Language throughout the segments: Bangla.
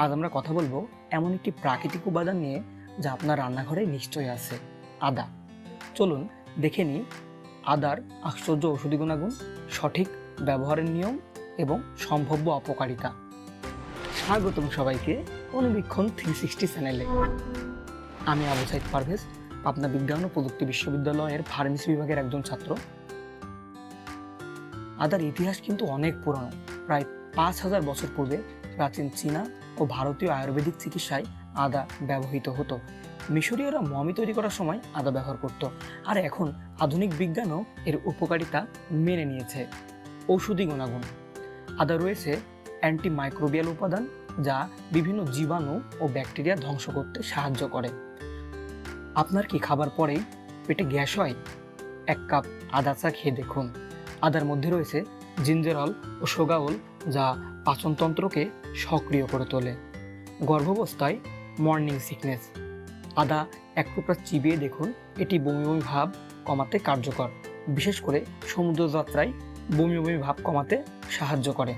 আজ আমরা কথা বলবো এমন একটি প্রাকৃতিক উপাদান নিয়ে যা আপনার রান্নাঘরে নিশ্চয়ই আছে, আদা। চলুন দেখে নিই আদার আশ্চর্য ঔষধি গুণাগুণ, সঠিক ব্যবহারের নিয়ম এবং সম্ভাব্য অপকারিতা। স্বাগতম সবাইকে অনুবীক্ষণ 360 চ্যানেলে। আমি আবু সাইদ পারভেজ, পাবনা বিজ্ঞান ও প্রযুক্তি বিশ্ববিদ্যালয়ের ফার্মেসি বিভাগের একজন ছাত্র। আদার ইতিহাস কিন্তু অনেক পুরনো। প্রায় 5000 বছর পূর্বে প্রাচীন চীনা ও ভারতীয় আয়ুর্বেদিক চিকিৎসায় আদা ব্যবহৃত হতো। মিশরীয়রা মমি তৈরি করার সময় আদা ব্যবহার করত, আর এখন আধুনিক বিজ্ঞানও এর উপকারিতা মেনে নিয়েছে। ঔষধি গুণাগুণ: আদা রয়েছে অ্যান্টিমাইক্রোবিয়াল উপাদান যা বিভিন্ন জীবাণু ও ব্যাকটেরিয়া ধ্বংস করতে সাহায্য করে। আপনার কি খাবার পরেই পেটে গ্যাস হয়? 1 কাপ আদা চা খেয়ে দেখুন। আদার মধ্যে রয়েছে জিঞ্জারল ও সোগাওল যা পাচনতন্ত্রকে সক্রিয় করে তোলে। গর্ভাবস্থায় মর্নিং সিকনেস: আদা 1 টুকরা চিবিয়ে দেখুন, এটি বমি বমি ভাব কমাতে কার্যকর। বিশেষ করে সমুদ্র যাত্রায় বমি বমি ভাব কমাতে সাহায্য করে।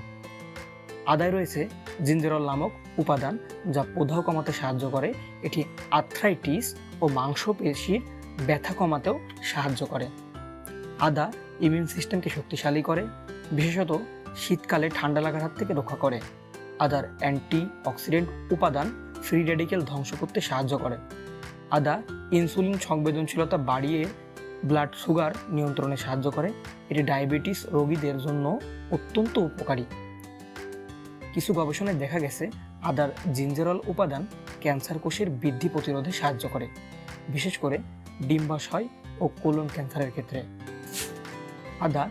আদায় রয়েছে জিঞ্জারল নামক উপাদান যা প্রদাহ কমাতে সাহায্য করে। এটি আর্থ্রাইটিস ও মাংসপেশির ব্যথা কমাতেও সাহায্য করে। আদা ইমিউন সিস্টেমকে শক্তিশালী করে, বিশেষত শীতকালে ঠান্ডা লাগার হাত থেকে রক্ষা করে। আদার অ্যান্টি অক্সিডেন্ট উপাদান ফ্রি রেডিক্যাল ধ্বংস করতে সাহায্য করে। আদা ইনসুলিন সংবেদনশীলতা বাড়িয়ে ব্লাড সুগার নিয়ন্ত্রণে সাহায্য করে। এটি ডায়াবেটিস রোগীদের জন্য অত্যন্ত উপকারী। কিছু গবেষণায় দেখা গেছে আদার জিঞ্জারল উপাদান ক্যান্সার কোষের বৃদ্ধি প্রতিরোধে সাহায্য করে, বিশেষ করে ডিম্বাশয় ও কোলন ক্যান্সারের ক্ষেত্রে। আদা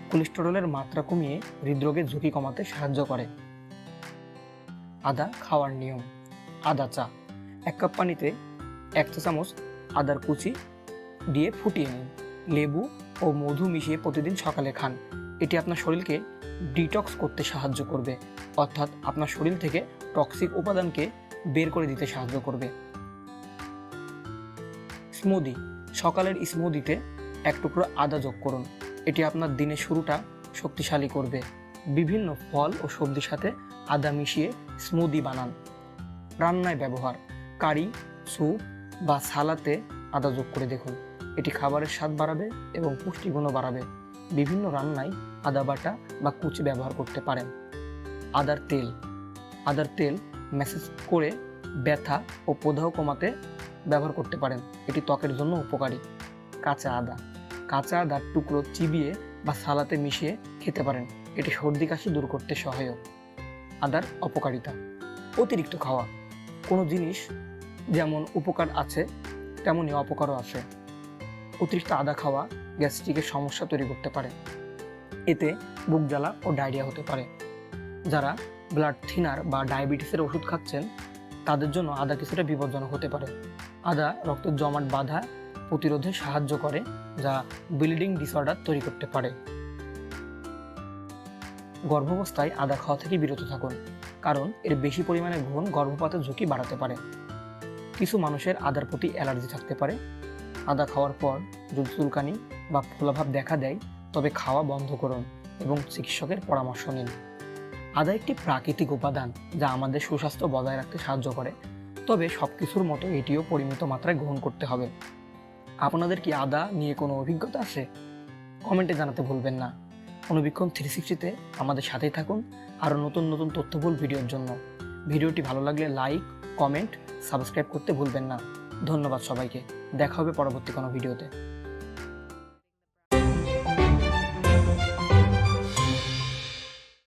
কোলেস্টেরলের মাত্রা কমিয়ে হৃদরোগের ঝুঁকি কমাতে সাহায্য করে। আদা খাওয়ার নিয়ম: আদা চা 1 কাপ পানিতে 1 চা চামচ আদার কুচি দিয়ে ফুটিয়ে নিন। লেবু ও মধু মিশিয়ে প্রতিদিন সকালে খান। এটি আপনার শরীরকে ডিটক্স করতে সাহায্য করবে, অর্থাৎ আপনার শরীর থেকে টক্সিক উপাদানকে বের করে দিতে সাহায্য করবে। স্মুদি: সকালের স্মুদিতে 1 টুকরো আদা যোগ করুন। এটি আপনার দিনের শুরুটা শক্তিশালী করবে। বিভিন্ন ফল ও সবজির সাথে আদা মিশিয়ে স্মুদি বানান। রান্নায় ব্যবহার: কারি, স্যুপ বা সালাতে আদা যোগ করে দেখুন। এটি খাবারের স্বাদ বাড়াবে এবং পুষ্টিগুণও বাড়াবে। বিভিন্ন রান্নায় আদা বাটা বা কুচি ব্যবহার করতে পারেন। আদার তেল ম্যাসেজ করে ব্যথা ও প্রদাহ কমাতে ব্যবহার করতে পারেন। এটি ত্বকের জন্য উপকারী। কাঁচা আদার টুকরো চিবিয়ে বা সালাতে মিশিয়ে খেতে পারেন। এটি সর্দি কাশি দূর করতে সহায়ক। আদার অপকারিতা: অতিরিক্ত খাওয়া: কোনো জিনিস যেমন উপকার আছে তেমনই অপকারও আছে। অতিরিক্ত আদা খাওয়া গ্যাস্ট্রিকের সমস্যা তৈরি করতে পারে। এতে বুক জ্বালা ও ডায়রিয়া হতে পারে। যারা ব্লাড থিনার বা ডায়াবেটিসের ওষুধ খাচ্ছেন তাদের জন্য আদা কিছুটা বিপজ্জনক হতে পারে। আদা রক্তের জমাট বাঁধা প্রতিরোধে সাহায্য করে, যা ব্লিডিং ডিসঅর্ডার তৈরি করতে পারে। গর্ভাবস্থায় আদা খাওয়া থেকে বিরত থাকুন, কারণ এর বেশি পরিমাণে গ্রহণ গর্ভপাতের ঝুঁকি বাড়াতে পারে। কিছু মানুষের আদার প্রতি অ্যালার্জি থাকতে পারে। আদা খাওয়ার পর যদি চুলকানি বা ফোলাভাব দেখা দেয় তবে খাওয়া বন্ধ করুন এবং চিকিৎসকের পরামর্শ নিন। আদা একটি প্রাকৃতিক উপাদান যা আমাদের সুস্বাস্থ্য বজায় রাখতে সাহায্য করে, তবে সবকিছুর মতো এটিও পরিমিত মাত্রায় গ্রহণ করতে হবে। আপনাদের কি আদা নিয়ে কোনো অভিজ্ঞতা আছে? কমেন্টে জানাতে ভুলবেন না। অনুবীক্ষণ 360-তে আমাদের সাথেই থাকুন আরও নতুন নতুন তথ্যবহুল ভিডিওর জন্য। ভিডিওটি ভালো লাগলে লাইক, কমেন্ট, সাবস্ক্রাইব করতে ভুলবেন না। ধন্যবাদ সবাইকে। দেখা হবে পরবর্তী কোনো ভিডিওতে।